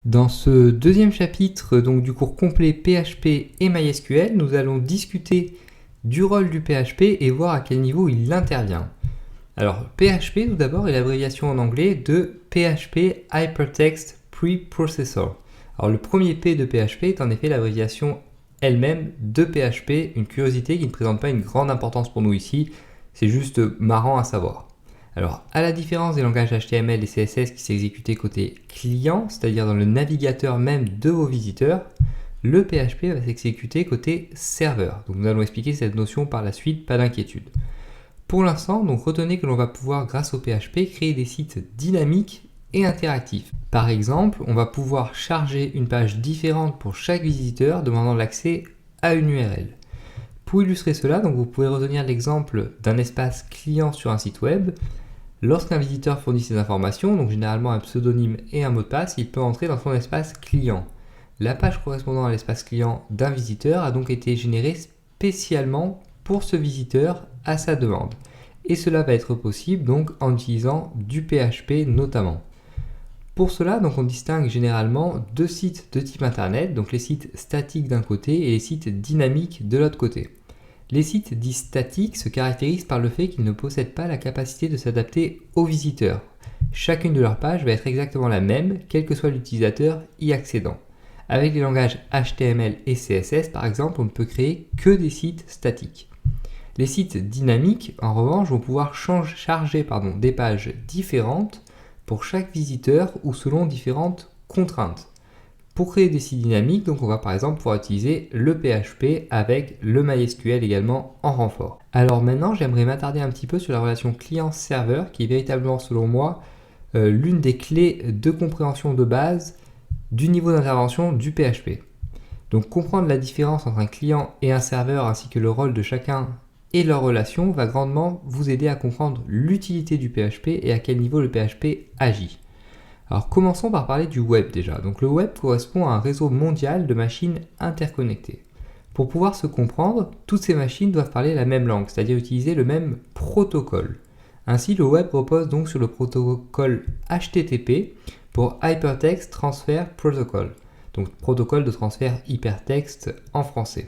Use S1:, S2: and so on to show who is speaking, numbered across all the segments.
S1: Dans ce deuxième chapitre donc, du cours complet PHP et MySQL, nous allons discuter du rôle du PHP et voir à quel niveau il intervient. Alors PHP tout d'abord est l'abréviation en anglais de PHP Hypertext Preprocessor. Alors le premier P de PHP est en effet l'abréviation elle-même de PHP, une curiosité qui ne présente pas une grande importance pour nous ici, c'est juste marrant à savoir. Alors, à la différence des langages HTML et CSS qui s'exécutaient côté client, c'est-à-dire dans le navigateur même de vos visiteurs, le PHP va s'exécuter côté serveur. Donc nous allons expliquer cette notion par la suite, pas d'inquiétude. Pour l'instant, donc retenez que l'on va pouvoir, grâce au PHP, créer des sites dynamiques et interactifs. Par exemple, on va pouvoir charger une page différente pour chaque visiteur demandant l'accès à une URL. Pour illustrer cela, donc vous pouvez retenir l'exemple d'un espace client sur un site web. Lorsqu'un visiteur fournit ses informations, donc généralement un pseudonyme et un mot de passe, il peut entrer dans son espace client. La page correspondant à l'espace client d'un visiteur a donc été générée spécialement pour ce visiteur à sa demande. Et cela va être possible donc en utilisant du PHP notamment. Pour cela, donc on distingue généralement deux sites de type internet, donc les sites statiques d'un côté et les sites dynamiques de l'autre côté. Les sites dits statiques se caractérisent par le fait qu'ils ne possèdent pas la capacité de s'adapter aux visiteurs. Chacune de leurs pages va être exactement la même, quel que soit l'utilisateur y accédant. Avec les langages HTML et CSS par exemple, on ne peut créer que des sites statiques. Les sites dynamiques, en revanche, vont pouvoir charger des pages différentes pour chaque visiteur ou selon différentes contraintes. Pour créer des sites dynamiques, donc on va par exemple pouvoir utiliser le PHP avec le MySQL également en renfort. Alors maintenant, j'aimerais m'attarder un petit peu sur la relation client-serveur qui est véritablement selon moi l'une des clés de compréhension de base du niveau d'intervention du PHP. Donc comprendre la différence entre un client et un serveur ainsi que le rôle de chacun et leur relation va grandement vous aider à comprendre l'utilité du PHP et à quel niveau le PHP agit. Alors commençons par parler du web déjà. Donc le web correspond à un réseau mondial de machines interconnectées. Pour pouvoir se comprendre, toutes ces machines doivent parler la même langue, c'est-à-dire utiliser le même protocole. Ainsi, le web repose donc sur le protocole HTTP pour Hypertext Transfer Protocol, donc protocole de transfert hypertexte en français.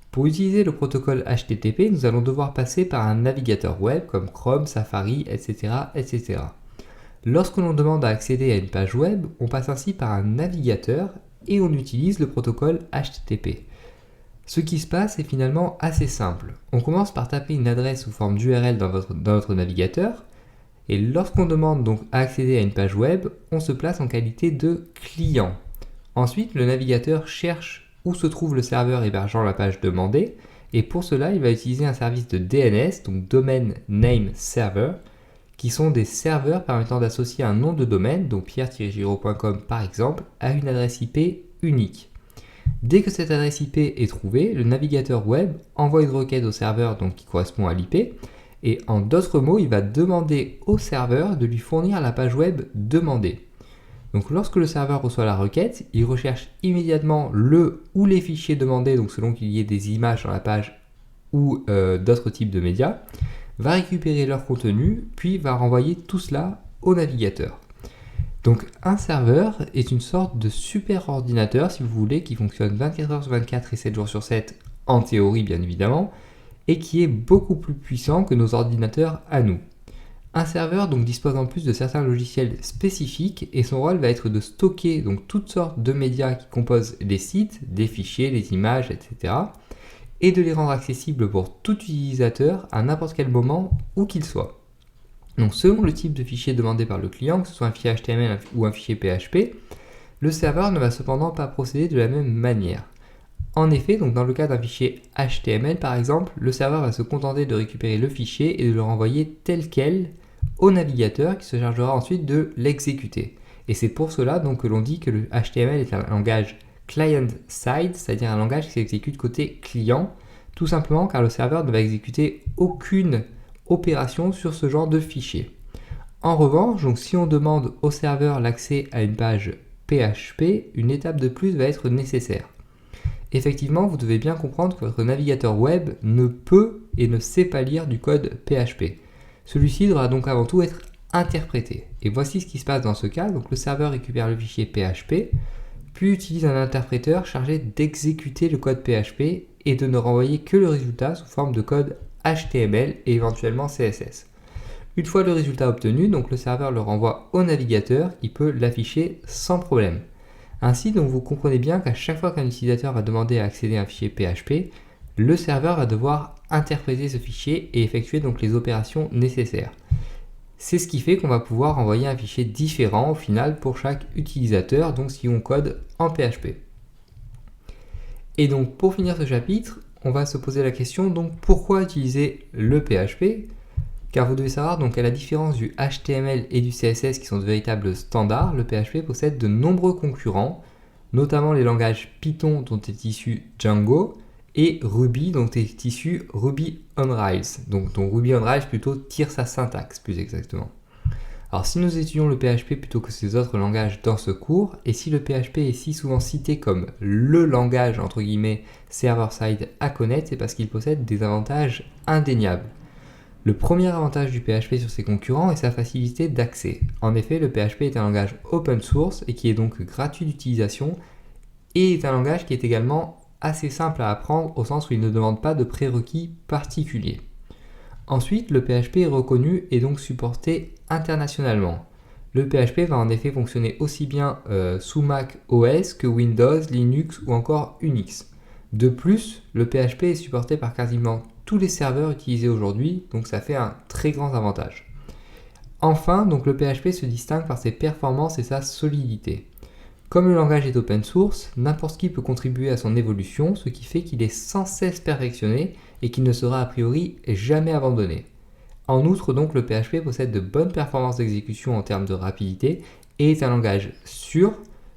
S1: Pour utiliser le protocole HTTP, nous allons devoir passer par un navigateur web comme Chrome, Safari, etc. etc. Lorsque l'on demande à accéder à une page web, on passe ainsi par un navigateur et on utilise le protocole HTTP. Ce qui se passe est finalement assez simple. On commence par taper une adresse sous forme d'URL dans notre navigateur et lorsqu'on demande donc à accéder à une page web, on se place en qualité de client. Ensuite, le navigateur cherche où se trouve le serveur hébergeant la page demandée et pour cela, il va utiliser un service de DNS, donc Domain Name Server, qui sont des serveurs permettant d'associer un nom de domaine, donc pierre-giraud.com par exemple, à une adresse IP unique. Dès que cette adresse IP est trouvée, le navigateur web envoie une requête au serveur donc, qui correspond à l'IP, et en d'autres mots, il va demander au serveur de lui fournir la page web demandée. Donc lorsque le serveur reçoit la requête, il recherche immédiatement le ou les fichiers demandés, donc selon qu'il y ait des images dans la page ou d'autres types de médias, va récupérer leur contenu, puis va renvoyer tout cela au navigateur. Donc un serveur est une sorte de super ordinateur, si vous voulez, qui fonctionne 24 heures sur 24 et 7 jours sur 7, en théorie bien évidemment, et qui est beaucoup plus puissant que nos ordinateurs à nous. Un serveur donc dispose en plus de certains logiciels spécifiques et son rôle va être de stocker donc toutes sortes de médias qui composent les sites, des fichiers, des images, etc. et de les rendre accessibles pour tout utilisateur à n'importe quel moment où qu'il soit. Donc selon le type de fichier demandé par le client, que ce soit un fichier HTML ou un fichier PHP, le serveur ne va cependant pas procéder de la même manière. En effet, donc dans le cas d'un fichier HTML par exemple, le serveur va se contenter de récupérer le fichier et de le renvoyer tel quel au navigateur qui se chargera ensuite de l'exécuter. Et c'est pour cela donc que l'on dit que le HTML est un langage client-side, c'est-à-dire un langage qui s'exécute côté client, tout simplement car le serveur ne va exécuter aucune opération sur ce genre de fichier. En revanche, donc si on demande au serveur l'accès à une page PHP, une étape de plus va être nécessaire. Effectivement, vous devez bien comprendre que votre navigateur web ne peut et ne sait pas lire du code PHP. Celui-ci devra donc avant tout être interpréter. Et voici ce qui se passe dans ce cas. Donc le serveur récupère le fichier PHP, puis utilise un interpréteur chargé d'exécuter le code PHP et de ne renvoyer que le résultat sous forme de code HTML et éventuellement CSS. Une fois le résultat obtenu, donc le serveur le renvoie au navigateur qui peut l'afficher sans problème. Ainsi, donc vous comprenez bien qu'à chaque fois qu'un utilisateur va demander à accéder à un fichier PHP, le serveur va devoir interpréter ce fichier et effectuer donc les opérations nécessaires. C'est ce qui fait qu'on va pouvoir envoyer un fichier différent au final pour chaque utilisateur, donc si on code en PHP. Et donc pour finir ce chapitre, on va se poser la question donc pourquoi utiliser le PHP ? Car vous devez savoir donc à la différence du HTML et du CSS qui sont de véritables standards, le PHP possède de nombreux concurrents, notamment les langages Python dont est issu Django et Ruby dont est issu Ruby on Rails. Donc Ruby on Rails plutôt tire sa syntaxe plus exactement. Alors si nous étudions le PHP plutôt que ces autres langages dans ce cours, et si le PHP est si souvent cité comme le langage entre guillemets server-side à connaître, c'est parce qu'il possède des avantages indéniables. Le premier avantage du PHP sur ses concurrents est sa facilité d'accès. En effet, le PHP est un langage open source et qui est donc gratuit d'utilisation et est un langage qui est également assez simple à apprendre au sens où il ne demande pas de prérequis particuliers. Ensuite, le PHP est reconnu et donc supporté internationalement. Le PHP va en effet fonctionner aussi bien sous Mac OS que Windows, Linux ou encore Unix. De plus, le PHP est supporté par quasiment tous les serveurs utilisés aujourd'hui, donc ça fait un très grand avantage. Enfin, donc le PHP se distingue par ses performances et sa solidité. Comme le langage est open source, n'importe qui peut contribuer à son évolution, ce qui fait qu'il est sans cesse perfectionné et qu'il ne sera a priori jamais abandonné. En outre, donc, le PHP possède de bonnes performances d'exécution en termes de rapidité et est un langage sûr,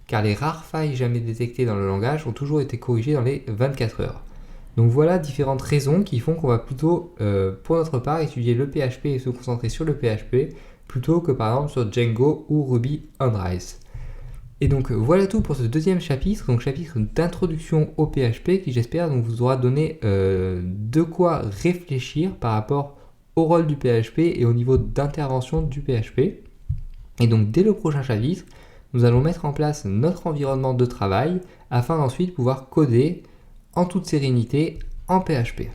S1: car les rares failles jamais détectées dans le langage ont toujours été corrigées dans les 24 heures. Donc voilà différentes raisons qui font qu'on va plutôt, pour notre part, étudier le PHP et se concentrer sur le PHP plutôt que par exemple sur Django ou Ruby on Rails. Et donc voilà tout pour ce deuxième chapitre, donc chapitre d'introduction au PHP qui j'espère donc vous aura donné de quoi réfléchir par rapport au rôle du PHP et au niveau d'intervention du PHP. Et donc dès le prochain chapitre, nous allons mettre en place notre environnement de travail afin d'ensuite pouvoir coder en toute sérénité en PHP.